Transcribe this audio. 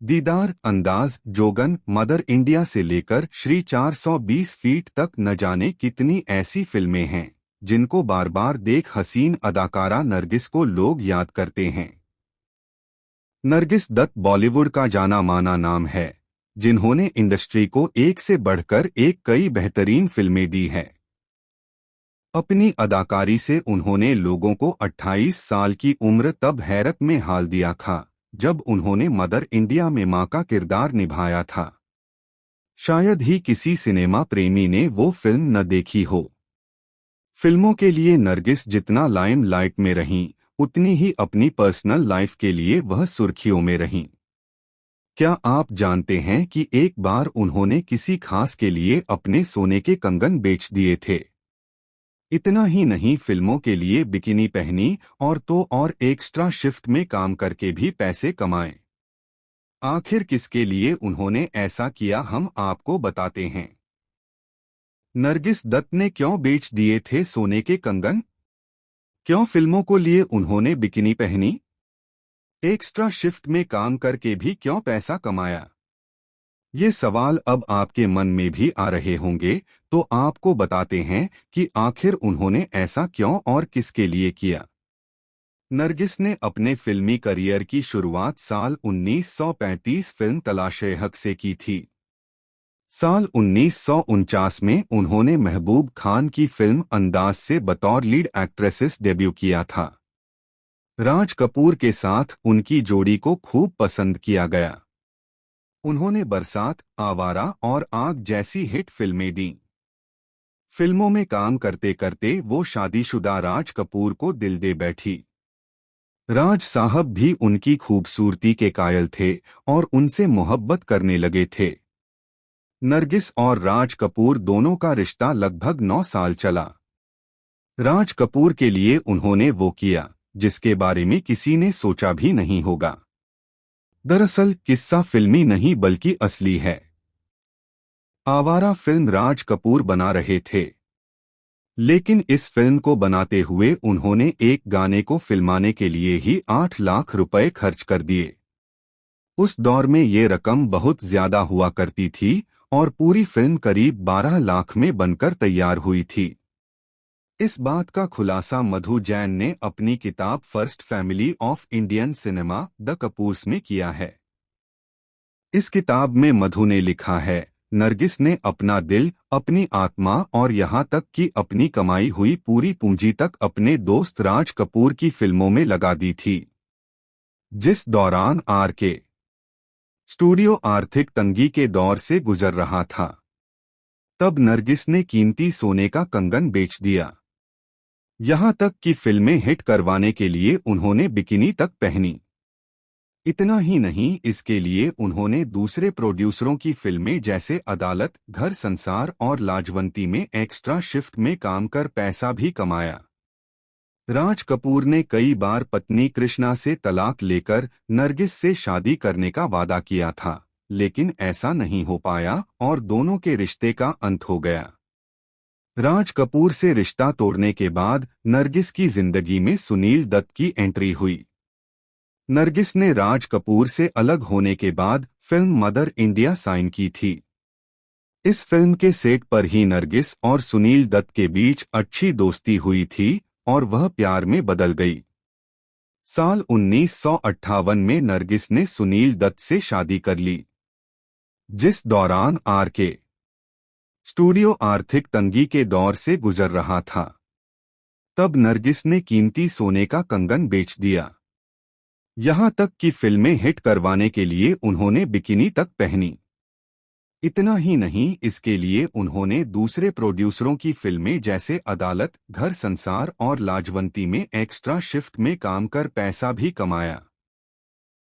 दीदार, अंदाज, जोगन, mother India से लेकर श्री 420 फीट तक न जाने कितनी ऐसी फिल्में हैं जिनको बार बार देख हसीन अदाकारा नरगिस को लोग याद करते हैं। नरगिस दत्त बॉलीवुड का जाना माना नाम है, जिन्होंने इंडस्ट्री को एक से बढ़कर एक कई बेहतरीन फिल्में दी है। अपनी अदाकारी से उन्होंने लोगों को 28 साल की उम्र तब हैरत में हाल दिया था जब उन्होंने मदर इंडिया में मां का किरदार निभाया था। शायद ही किसी सिनेमा प्रेमी ने वो फिल्म न देखी हो। फिल्मों के लिए नरगिस जितना लाइमलाइट में रहीं, उतनी ही अपनी पर्सनल लाइफ के लिए वह सुर्खियों में रहीं। क्या आप जानते हैं कि एक बार उन्होंने किसी खास के लिए अपने सोने के कंगन बेच दिए थे। इतना ही नहीं, फिल्मों के लिए बिकिनी पहनी और एक्स्ट्रा शिफ्ट में काम करके भी पैसे कमाए। आखिर किसके लिए उन्होंने ऐसा किया, हम आपको बताते हैं। नरगिस दत्त ने क्यों बेच दिए थे सोने के कंगन? क्यों फिल्मों को लिए उन्होंने बिकिनी पहनी? एक्स्ट्रा शिफ्ट में काम करके भी क्यों पैसा कमाया? ये सवाल अब आपके मन में भी आ रहे होंगे, तो आपको बताते हैं कि आखिर उन्होंने ऐसा क्यों और किसके लिए किया। नरगिस ने अपने फिल्मी करियर की शुरुआत साल 1935 फिल्म तलाश-ए-हक से की थी। साल 1949 में उन्होंने महबूब खान की फिल्म अंदाज से बतौर लीड एक्ट्रेसेस डेब्यू किया था। राज कपूर के साथ उनकी जोड़ी को खूब पसंद किया गया। उन्होंने बरसात, आवारा और आग जैसी हिट फिल्में दी। फिल्मों में काम करते करते वो शादीशुदा राज कपूर को दिल दे बैठी। राज साहब भी उनकी खूबसूरती के कायल थे और उनसे मोहब्बत करने लगे थे। नरगिस और राज कपूर दोनों का रिश्ता लगभग 9 साल चला। राज कपूर के लिए उन्होंने वो किया जिसके बारे में किसी ने सोचा भी नहीं होगा। दरअसल किस्सा फिल्मी नहीं बल्कि असली है। आवारा फिल्म राज कपूर बना रहे थे, लेकिन इस फिल्म को बनाते हुए उन्होंने एक गाने को फिल्माने के लिए ही 8 लाख रुपए खर्च कर दिए। उस दौर में ये रकम बहुत ज्यादा हुआ करती थी और पूरी फिल्म करीब 12 लाख में बनकर तैयार हुई थी। इस बात का खुलासा मधु जैन ने अपनी किताब first family of Indian cinema the Kapoors में किया है। इस किताब में मधु ने लिखा है, नरगिस ने अपना दिल, अपनी आत्मा और यहाँ तक कि अपनी कमाई हुई पूरी पूंजी तक अपने दोस्त राज कपूर की फिल्मों में लगा दी थी। जिस दौरान आर.के. स्टूडियो आर्थिक तंगी के दौर से गुजर रहा था, तब नरगिस ने कीमती सोने का कंगन बेच दिया। यहाँ तक कि फिल्में हिट करवाने के लिए उन्होंने बिकिनी तक पहनी। इतना ही नहीं, इसके लिए उन्होंने दूसरे प्रोड्यूसरों की फिल्में जैसे अदालत, घर संसार और लाजवंती में एक्स्ट्रा शिफ्ट में काम कर पैसा भी कमाया। राज कपूर ने कई बार पत्नी कृष्णा से तलाक लेकर नरगिस से शादी करने का वादा किया था, लेकिन ऐसा नहीं हो पाया और दोनों के रिश्ते का अंत हो गया। राज कपूर से रिश्ता तोड़ने के बाद नरगिस की जिंदगी में सुनील दत्त की एंट्री हुई। नरगिस ने राज कपूर से अलग होने के बाद फिल्म मदर इंडिया साइन की थी। इस फिल्म के सेट पर ही नरगिस और सुनील दत्त के बीच अच्छी दोस्ती हुई थी और वह प्यार में बदल गई। साल 1958 में नरगिस ने सुनील दत्त से शादी कर ली। जिस दौरान आर.के. स्टूडियो आर्थिक तंगी के दौर से गुजर रहा था, तब नरगिस ने कीमती सोने का कंगन बेच दिया। यहाँ तक कि फिल्में हिट करवाने के लिए उन्होंने बिकिनी तक पहनी। इतना ही नहीं, इसके लिए उन्होंने दूसरे प्रोड्यूसरों की फिल्में जैसे अदालत, घर संसार और लाजवंती में एक्स्ट्रा शिफ्ट में काम कर पैसा भी कमाया।